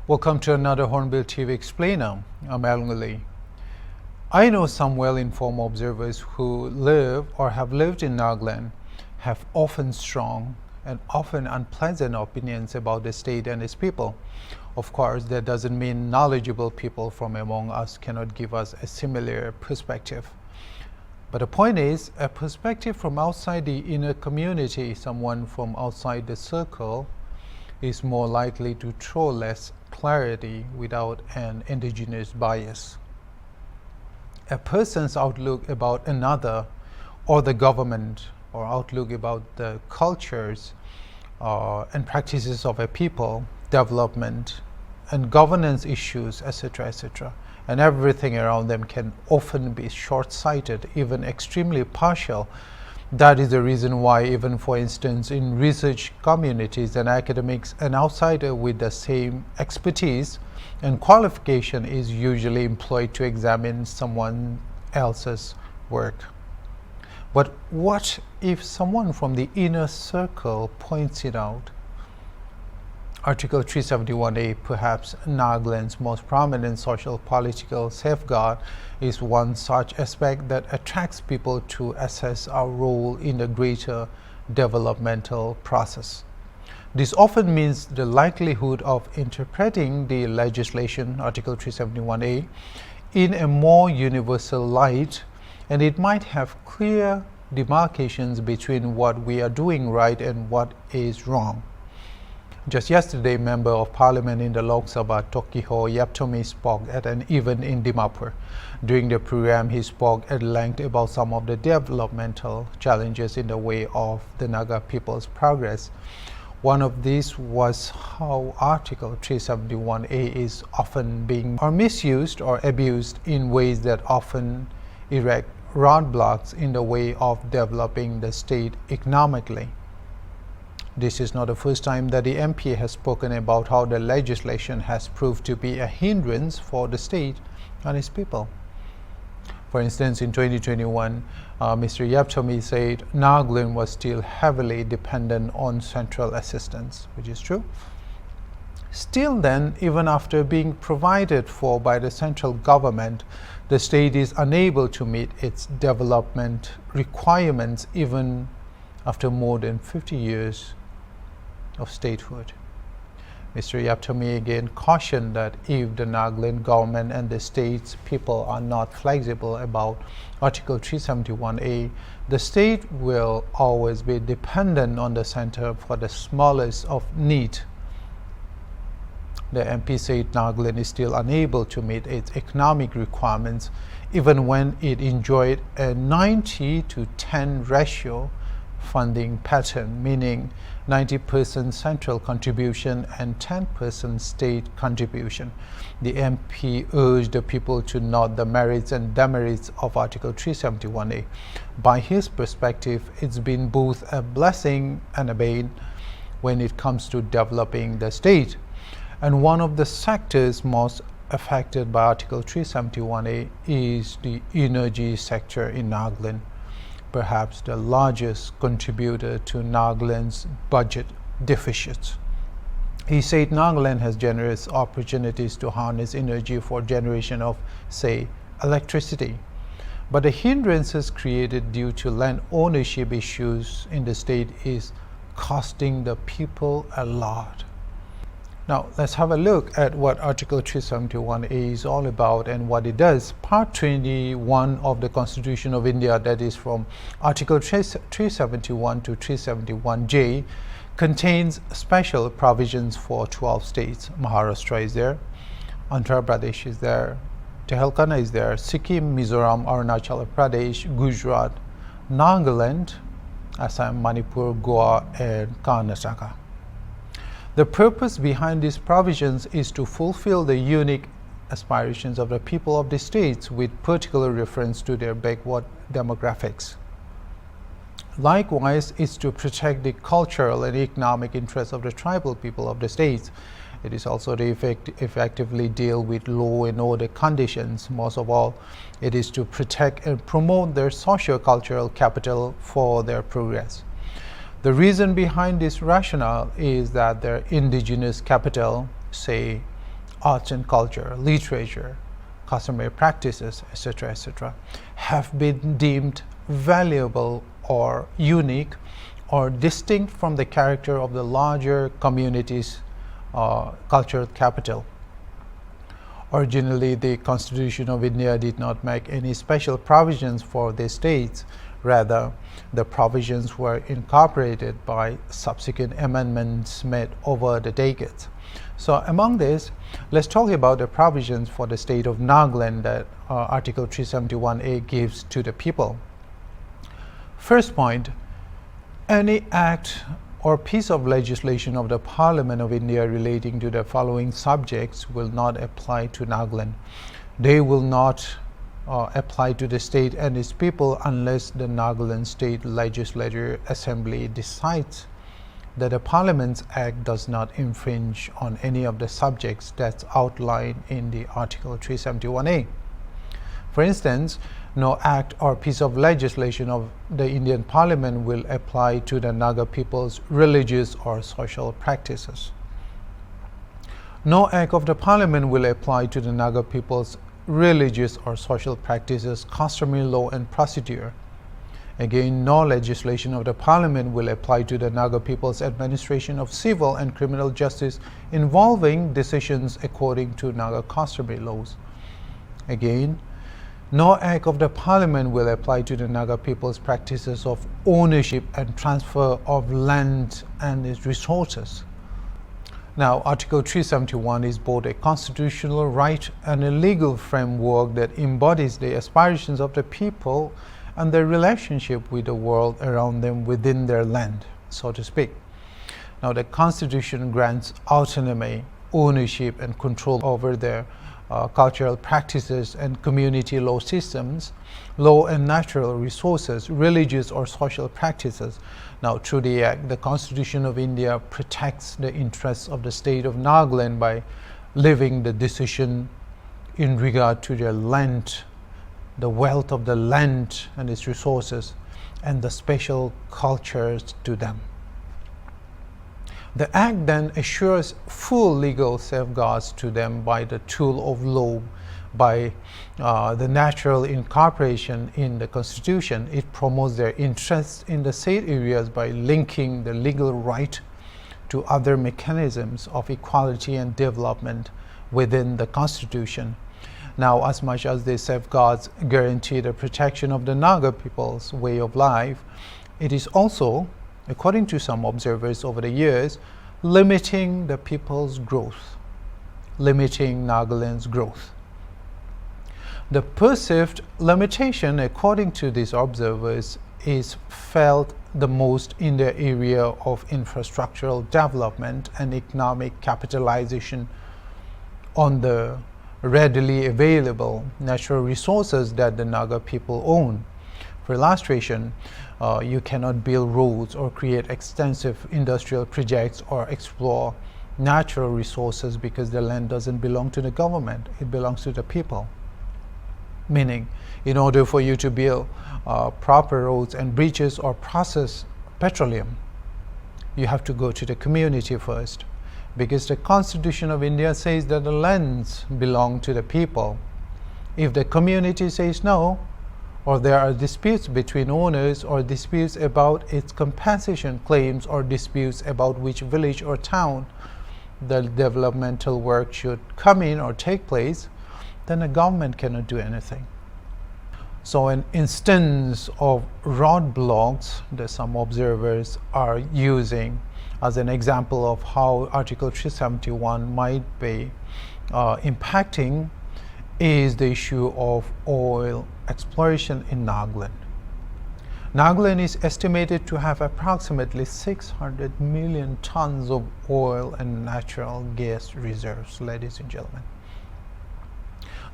Welcome to another Hornbill TV explainer. I'm Alan. I know some well-informed observers who live or have lived in Nagaland have often strong and often unpleasant opinions about the state and its people. Of course, that doesn't mean knowledgeable people from among us cannot give us a similar perspective. But the point is, a perspective from outside the inner community, someone from outside the circle, is more likely to throw less clarity without an indigenous bias. A person's outlook about another or the government or outlook about the cultures and practices of a people, development and governance issues, etc., and everything around them can often be short-sighted, even extremely partial. That is the reason why, even for instance, in research communities and academics, an outsider with the same expertise and qualification is usually employed to examine someone else's work. But what if someone from the inner circle points it out? Article 371A, perhaps Nagaland's most prominent social political safeguard, is one such aspect that attracts people to assess our role in the greater developmental process. This often means the likelihood of interpreting the legislation, Article 371A, in a more universal light, and it might have clear demarcations between what we are doing right and what is wrong. Just yesterday, Member of Parliament in the Lok Sabha, Tokiho Yaptomi, spoke at an event in Dimapur. During the program, he spoke at length about some of the developmental challenges in the way of the Naga people's progress. One of these was how Article 371A is often being misused or abused in ways that often erect roadblocks in the way of developing the state economically. This is not the first time that the MP has spoken about how the legislation has proved to be a hindrance for the state and its people. For instance, in 2021, Mr. Yaptomi said Nagaland was still heavily dependent on central assistance, which is true. Still then, even after being provided for by the central government, the state is unable to meet its development requirements even after more than 50 years of statehood. Mr. Yaptomi again cautioned that if the Nagaland government and the state's people are not flexible about Article 371A, the state will always be dependent on the center for the smallest of needs. The MP said Nagaland is still unable to meet its economic requirements even when it enjoyed a 90-to-10 ratio funding pattern, meaning 90% central contribution and 10% state contribution. The MP urged the people to note the merits and demerits of Article 371A. By his perspective, it's been both a blessing and a bane when it comes to developing the state. And one of the sectors most affected by Article 371A is the energy sector in Nagaland, perhaps the largest contributor to Nagaland's budget deficits. He said Nagaland has generous opportunities to harness energy for generation of, say, electricity. But the hindrances created due to land ownership issues in the state is costing the people a lot. Now, let's have a look at what Article 371A is all about and what it does. Part 21 of the Constitution of India, that is from Article 371 to 371J, contains special provisions for 12 states. Maharashtra is there, Andhra Pradesh is there, Telangana is there, Sikkim, Mizoram, Arunachal Pradesh, Gujarat, Nagaland, Assam, Manipur, Goa, and Karnataka. The purpose behind these provisions is to fulfill the unique aspirations of the people of the states with particular reference to their backward demographics. Likewise, it's to protect the cultural and economic interests of the tribal people of the states. It is also to effectively deal with law and order conditions. Most of all, it is to protect and promote their socio-cultural capital for their progress. The reason behind this rationale is that their indigenous capital, say arts and culture, literature, customary practices, etc., etc., have been deemed valuable or unique or distinct from the character of the larger community's cultural capital. Originally, the Constitution of India did not make any special provisions for the states. Rather, the provisions were incorporated by subsequent amendments made over the decades. So among these, let's talk about the provisions for the state of Nagaland that Article 371A gives to the people. First point, any act or piece of legislation of the Parliament of India relating to the following subjects will not apply to Nagaland. They will not apply to the state and its people unless the Nagaland State Legislative Assembly decides that the Parliament's Act does not infringe on any of the subjects that's outlined in the Article 371A. For instance, no act or piece of legislation of the Indian Parliament will apply to the Naga people's religious or social practices. No act of the Parliament will apply to the Naga people's religious or social practices, customary law and procedure. Again, no legislation of the Parliament will apply to the Naga people's administration of civil and criminal justice involving decisions according to Naga customary laws. Again, no act of the Parliament will apply to the Naga people's practices of ownership and transfer of land and its resources. Now, Article 371 is both a constitutional right and a legal framework that embodies the aspirations of the people and their relationship with the world around them within their land, so to speak. Now, the Constitution grants autonomy, ownership, and control over their cultural practices and community law systems, law and natural resources, religious or social practices. Now, through the Act, the Constitution of India protects the interests of the state of Nagaland by leaving the decision in regard to their land, the wealth of the land and its resources, and the special cultures to them. The Act then assures full legal safeguards to them by the tool of law, by the natural incorporation in the Constitution. It promotes their interests in the said areas by linking the legal right to other mechanisms of equality and development within the Constitution. Now, as much as these safeguards guarantee the protection of the Naga people's way of life, it is also, according to some observers over the years, limiting the people's growth, limiting Nagaland's growth. The perceived limitation, according to these observers, is felt the most in the area of infrastructural development and economic capitalization on the readily available natural resources that the Naga people own. For illustration, you cannot build roads or create extensive industrial projects or explore natural resources because the land doesn't belong to the government, it belongs to the people. Meaning, in order for you to build proper roads and bridges or process petroleum, you have to go to the community first, because the Constitution of India says that the lands belong to the people. If the community says no, or there are disputes between owners or disputes about its compensation claims or disputes about which village or town the developmental work should come in or take place, then the government cannot do anything. So an instance of roadblocks that some observers are using as an example of how Article 371 might be impacting is the issue of oil exploration in Nagaland. Nagaland is estimated to have approximately 600 million tons of oil and natural gas reserves, ladies and gentlemen.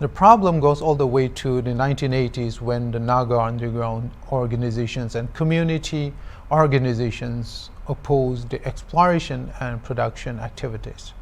The problem goes all the way to the 1980s when the Naga underground organizations and community organizations opposed the exploration and production activities.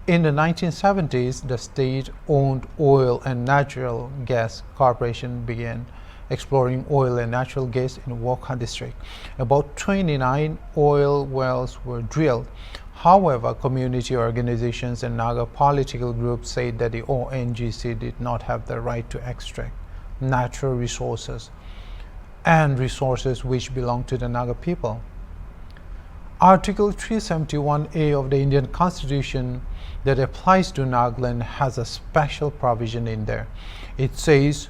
In the 1970s, the state-owned Oil and Natural Gas Corporation began exploring oil and natural gas in Wokha district. About 29 oil wells were drilled. However, community organizations and Naga political groups said that the ONGC did not have the right to extract natural resources and resources which belong to the Naga people. Article 371A of the Indian Constitution that applies to Nagaland has a special provision in there. It says,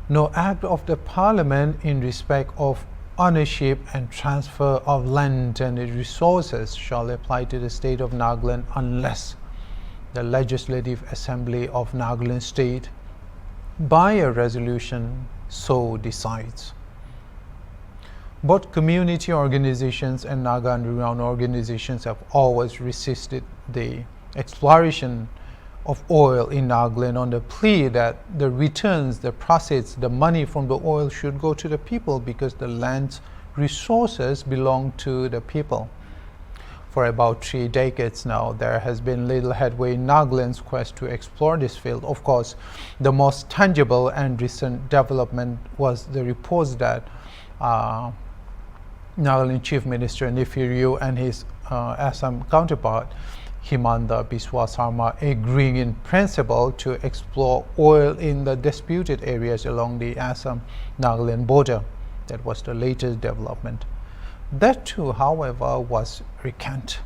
no act of the Parliament in respect of ownership and transfer of land and its resources shall apply to the state of Nagaland unless the Legislative Assembly of Nagaland State by a resolution so decides. Both community organizations and Naga underground organizations have always resisted the exploration of oil in Nagaland on the plea that the returns, the proceeds, the money from the oil should go to the people because the land's resources belong to the people. For about 3 decades now, there has been little headway in Nagaland's quest to explore this field. Of course, the most tangible and recent development was the reports that Nagaland Chief Minister Nifiryu and his Assam counterpart Himanda Biswa Sarma agreeing in principle to explore oil in the disputed areas along the Assam-Nagaland border. That was the latest development. That too, however, was recanted.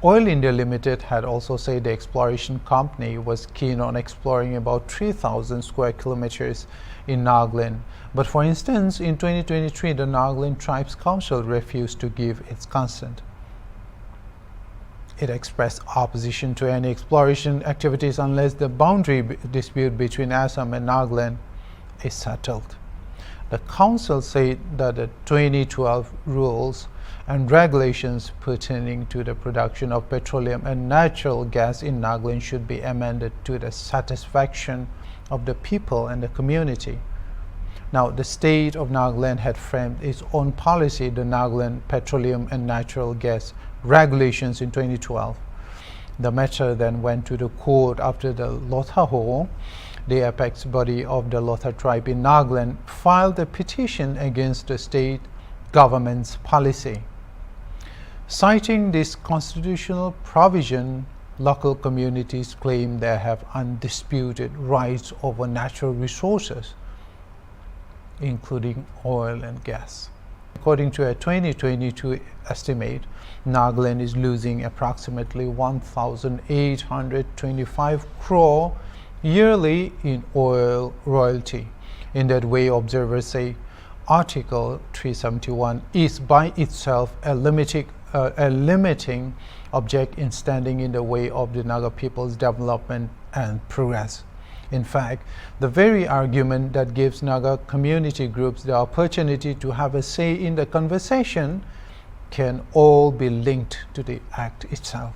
Oil India Limited had also said the exploration company was keen on exploring about 3,000 square kilometers in Nagaland. But for instance, in 2023, the Nagaland Tribes Council refused to give its consent. It expressed opposition to any exploration activities unless the boundary dispute between Assam and Nagaland is settled. The council said that the 2012 rules and regulations pertaining to the production of petroleum and natural gas in Nagaland should be amended to the satisfaction of the people and the community. Now, the state of Nagaland had framed its own policy, the Nagaland Petroleum and Natural Gas Regulations in 2012. The matter then went to the court after the Lotha, the apex body of the Lotha tribe in Nagaland, filed a petition against the state government's policy. Citing this constitutional provision, local communities claim they have undisputed rights over natural resources, including oil and gas. According to a 2022 estimate, Nagaland is losing approximately 1,825 crore yearly in oil royalty. In that way, observers say Article 371 is by itself a limiting object in standing in the way of the Naga people's development and progress. In fact, the very argument that gives Naga community groups the opportunity to have a say in the conversation can all be linked to the act itself.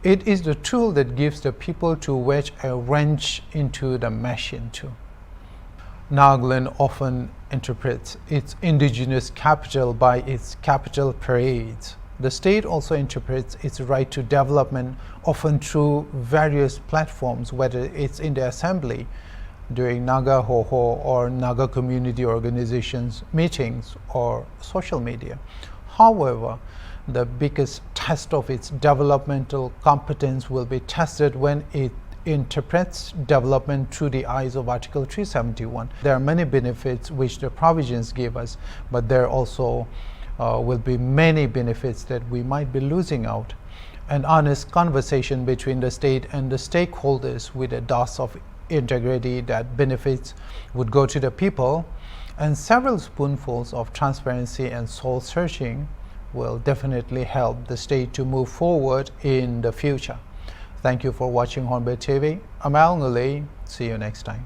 It is the tool that gives the people to wedge a wrench into the machine too. Nagaland often interprets its indigenous capital by its capital parades. The state also interprets its right to development often through various platforms, whether it's in the assembly, during Naga Ho-Ho or Naga community organizations meetings or social media. However, the biggest test of its developmental competence will be tested when it interprets development through the eyes of Article 371. There are many benefits which the provisions give us, but there also will be many benefits that we might be losing out. An honest conversation between the state and the stakeholders with a dose of integrity that benefits would go to the people, and several spoonfuls of transparency and soul searching will definitely help the state to move forward in the future. Thank you for watching HornbillTV. I'm Al Ngulay. See you next time.